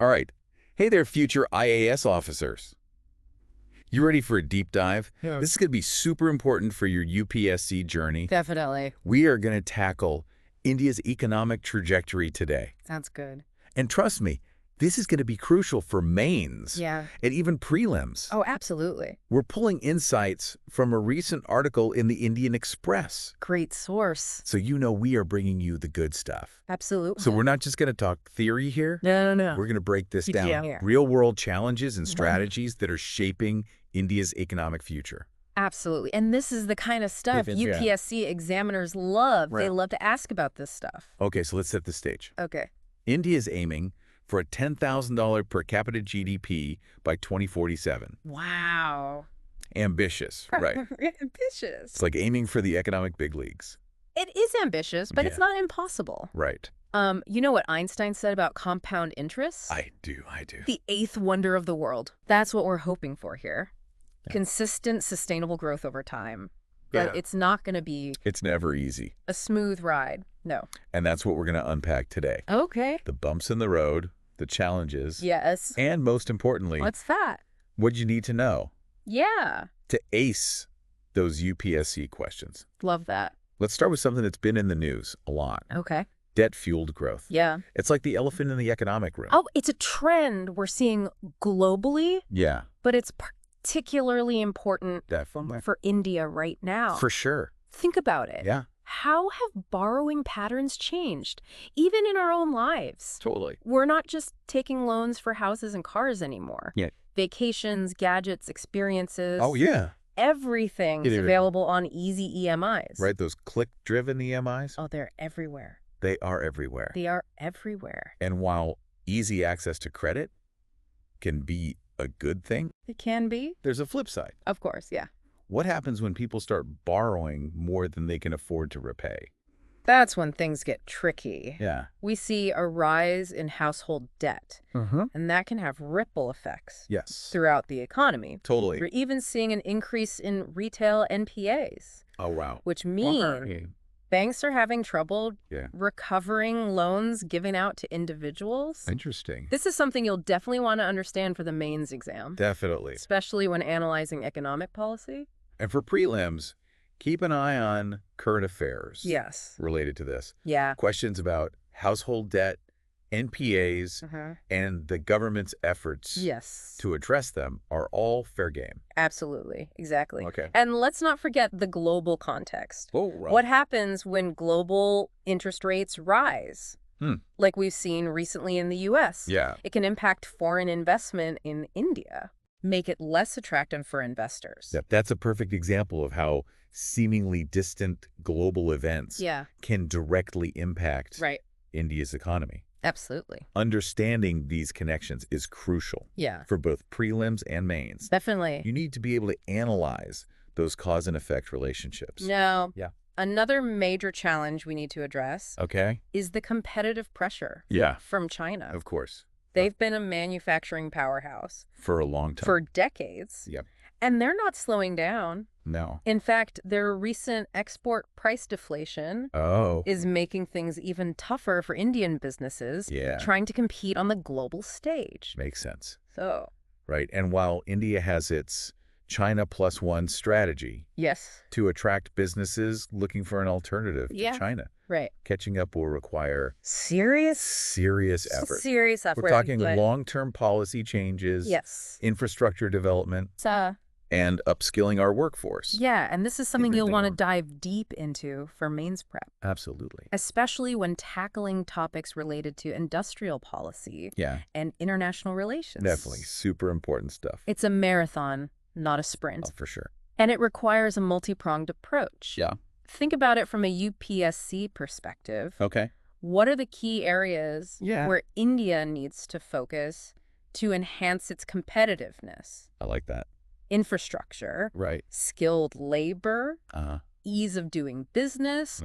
All right. Hey there, future IAS officers. You ready for a deep dive? Yeah. This is going to be super important for your UPSC journey. Definitely. We are going to tackle India's economic trajectory today. Sounds good. And trust me, this is going to be crucial for mains Yeah. and even prelims. Oh, absolutely. We're pulling insights from a recent article in the Indian Express. Great source. So you know we are bringing you the good stuff. Absolutely. So we're not just going to talk theory here. No. We're going to break this down. Yeah. Real-world challenges and strategies that are shaping India's economic future. Absolutely. And this is the kind of stuff Yeah. UPSC examiners love. Right. They love to ask about this stuff. Okay, so let's set the stage. Okay. India is aiming for a $10,000 per capita GDP by 2047. Wow. Ambitious, right? Ambitious. It's like aiming for the economic big leagues. It is ambitious, but it's Yeah. not impossible. Right. You know what Einstein said about compound interest? I do. The eighth wonder of the world. That's what we're hoping for here. Yeah. Consistent, sustainable growth over time. Yeah. But it's not going to be It's never easy. a smooth ride. No. And that's what we're going to unpack today. Okay. The bumps in the road, the challenges, Yes. and most importantly, What's that? what you need to know Yeah. to ace those UPSC questions. Love that. Let's start with something that's been in the news a lot. Okay. Debt-fueled growth. Yeah. It's like the elephant in the economic room. Oh, it's a trend we're seeing globally, Yeah, but it's particularly important definitely. for India right now. For sure. Think about it. Yeah, How have borrowing patterns changed, even in our own lives? totally. We're not just taking loans for houses and cars anymore. Yeah. Vacations, gadgets, experiences. Oh, yeah. Everything's It is. available on easy EMIs. Right, those click-driven EMIs, Oh, they're everywhere. they are everywhere. They are everywhere. And while easy access to credit can be a good thing, It can be. there's a flip side. Of course, yeah. What happens when people start borrowing more than they can afford to repay? That's when things get tricky. Yeah. We see a rise in household debt, and that can have ripple effects Yes. throughout the economy. Totally. We're even seeing an increase in retail NPAs, Oh, wow. which means banks are having trouble Yeah. recovering loans given out to individuals. Interesting. This is something you'll definitely want to understand for the mains exam, Definitely. especially when analyzing economic policy. And for prelims, keep an eye on current affairs Yes. related to this. Yeah. Questions about household debt, NPAs, and the government's efforts Yes. to address them are all fair game. Absolutely. Exactly. Okay. And let's not forget the global context. Oh, right. What happens when global interest rates rise? Hmm. Like we've seen recently in the U.S. Yeah. It can impact foreign investment in India, make it less attractive for investors. Yep. That's a perfect example of how seemingly distant global events Yeah. can directly impact Right. India's economy. Absolutely. Understanding these connections is crucial Yeah. for both prelims and mains. Definitely. You need to be able to analyze those cause and effect relationships. Now, Yeah. another major challenge we need to address Okay? is the competitive pressure Yeah, from China. of course. They've been a manufacturing powerhouse For a long time. for decades. Yep. And they're not slowing down. No. In fact, their recent export price deflation Oh. is making things even tougher for Indian businesses Yeah. trying to compete on the global stage. Makes sense. So, Right. And while India has its China plus one strategy yes. to attract businesses looking for an alternative Yeah. to China, Right. catching up will require Serious effort. Serious effort. We're talking but- long-term policy changes, Yes. infrastructure development, So, and upskilling our workforce. yeah, and this is something you'll Everything want to over. dive deep into for mains prep, Absolutely. especially when tackling topics related to industrial policy Yeah, and international relations. definitely. Super important stuff. It's a marathon, not a sprint, Oh, for sure. and it requires a multi-pronged approach. Yeah. Think about it from a UPSC perspective. Okay. What are the key areas Yeah. where India needs to focus to enhance its competitiveness? I like that. Infrastructure, Right. skilled labor, Uh-huh. ease of doing business,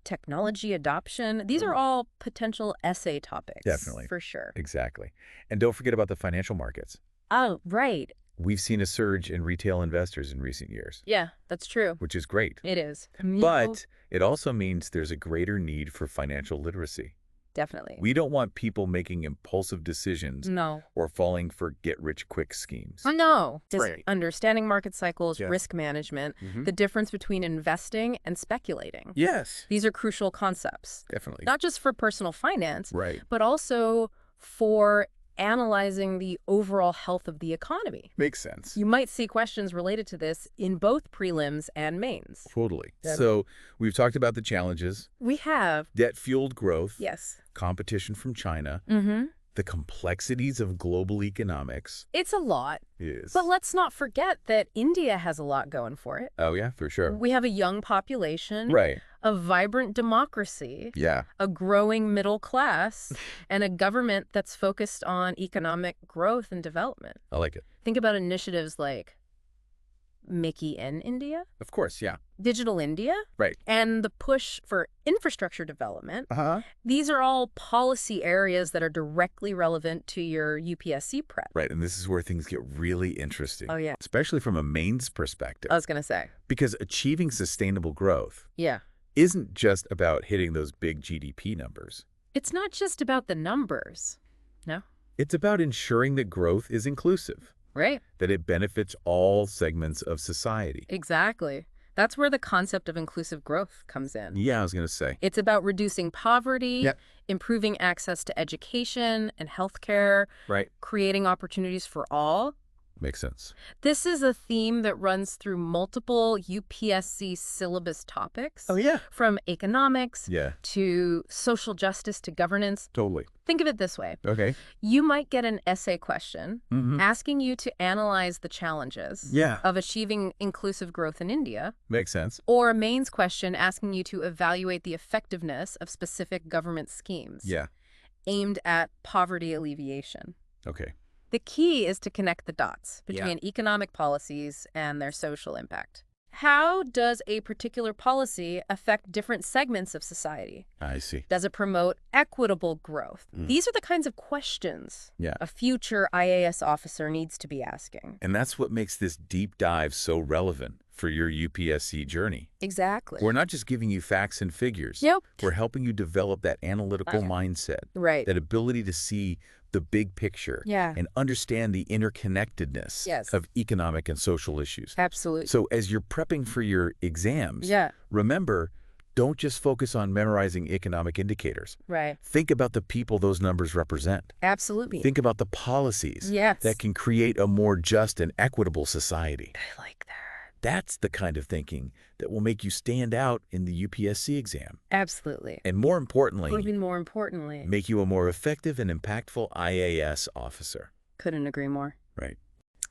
technology adoption. These are all potential essay topics. Definitely. For sure. Exactly. And don't forget about the financial markets. Oh, right. We've seen a surge in retail investors in recent years, Yeah, that's true. which is great. It is. But it also means there's a greater need for financial literacy. Definitely. We don't want people making impulsive decisions No. or falling for get-rich-quick schemes. No. Just Right. understanding market cycles, Yeah. risk management, Mm-hmm. the difference between investing and speculating. Yes. These are crucial concepts, Definitely. not just for personal finance, Right. but also for analyzing the overall health of the economy. Makes sense. You might see questions related to this in both prelims and mains. Totally. Yeah. So we've talked about the challenges, We have. debt-fueled growth, Yes. competition from China, Mm-hmm. the complexities of global economics. It's a lot. Yes. But let's not forget that India has a lot going for it. Oh, yeah, for sure. We have a young population, Right. a vibrant democracy, Yeah. a growing middle class, and a government that's focused on economic growth and development. I like it. Think about initiatives like Mickey in India, Of course, yeah. Digital India, Right. and the push for infrastructure development. Uh-huh. These are all policy areas that are directly relevant to your UPSC prep. Right, and this is where things get really interesting. Oh, yeah. Especially from a mains perspective. I was going to say. Because achieving sustainable growth Yeah. isn't just about hitting those big GDP numbers. It's not just about the numbers. No? It's about ensuring that growth is inclusive, Right. that it benefits all segments of society. Exactly. That's where the concept of inclusive growth comes in. Yeah, I was going to say. It's about reducing poverty, Yep. improving access to education and healthcare, Right. creating opportunities for all. Makes sense. This is a theme that runs through multiple UPSC syllabus topics, yeah. from economics Yeah, to social justice to governance. totally. Think of it this way. Okay. You might get an essay question Mm-hmm. asking you to analyze the challenges Yeah. of achieving inclusive growth in India, Makes sense. or a mains question asking you to evaluate the effectiveness of specific government schemes Yeah. aimed at poverty alleviation. Okay. The key is to connect the dots Yeah. between economic policies and their social impact. How does a particular policy affect different segments of society? I see. Does it promote equitable growth? These are the kinds of questions Yeah. a future IAS officer needs to be asking. And that's what makes this deep dive so relevant for your UPSC journey. Exactly. We're not just giving you facts and figures. Yep. We're helping you develop that analytical mindset, Right. that ability to see the big picture Yeah. and understand the interconnectedness Yes. of economic and social issues. Absolutely. So as you're prepping for your exams, Yeah. remember, don't just focus on memorizing economic indicators. Right. Think about the people those numbers represent. Absolutely. Think about the policies Yes. that can create a more just and equitable society. I like that. That's the kind of thinking that will make you stand out in the UPSC exam. Absolutely. And more importantly, Even more importantly, make you a more effective and impactful IAS officer. couldn't agree more. Right.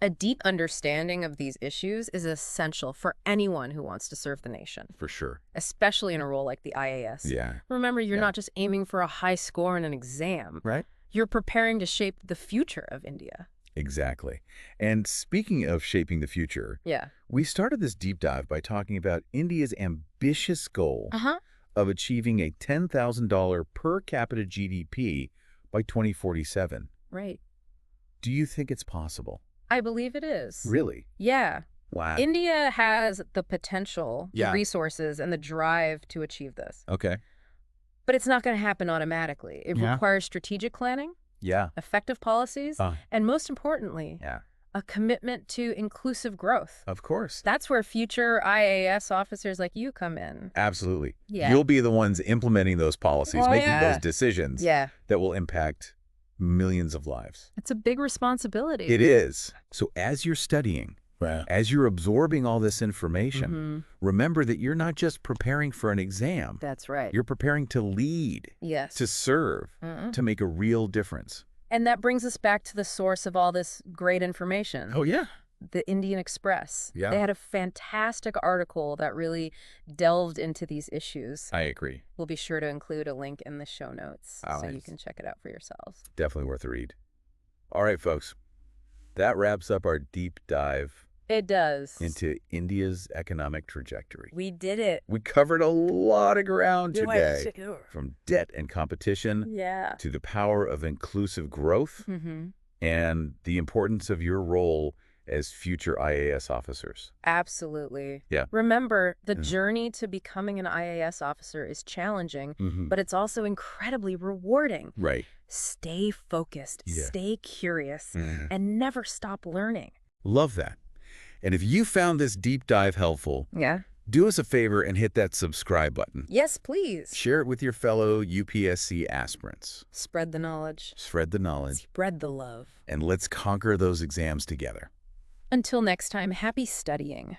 A deep understanding of these issues is essential for anyone who wants to serve the nation, For sure. especially in a role like the IAS. Yeah. Remember, you're Yeah. not just aiming for a high score in an exam. Right? You're preparing to shape the future of India. Exactly. And speaking of shaping the future, Yeah. we started this deep dive by talking about India's ambitious goal Uh-huh. of achieving a $10,000 per capita GDP by 2047. Right. Do you think it's possible? I believe it is. Really? Yeah. Wow. India has the potential, the Yeah. resources, and the drive to achieve this. Okay. But it's not going to happen automatically. It Yeah. requires strategic planning, Yeah. effective policies, and most importantly, Yeah. a commitment to inclusive growth. Of course. That's where future IAS officers like you come in. Absolutely. Yeah. You'll be the ones implementing those policies, Oh, making yeah. those decisions Yeah. that will impact millions of lives. It's a big responsibility. It is. So as you're studying, as you're absorbing all this information, Mhm. remember that you're not just preparing for an exam. That's right. You're preparing to lead, Yes. to serve, to make a real difference. And that brings us back to the source of all this great information. yeah. The Indian Express. Yeah. They had a fantastic article that really delved into these issues. I agree. We'll be sure to include a link in the show notes Oh, so you nice. can check it out for yourselves. Definitely worth a read. All right, folks. That wraps up our deep dive It does. into India's economic trajectory. We did it. We covered a lot of ground Do I today, stick over? from debt and competition Yeah. to the power of inclusive growth Mm-hmm. and the importance of your role as future IAS officers. Absolutely. Yeah. Remember, the journey to becoming an IAS officer is challenging, but it's also incredibly rewarding. Right. Stay focused, Yeah. stay curious, and never stop learning. Love that. And if you found this deep dive helpful, Yeah. do us a favor and hit that subscribe button. Yes, please. Share it with your fellow UPSC aspirants. Spread the knowledge. Spread the knowledge. Spread the love. And let's conquer those exams together. Until next time, happy studying.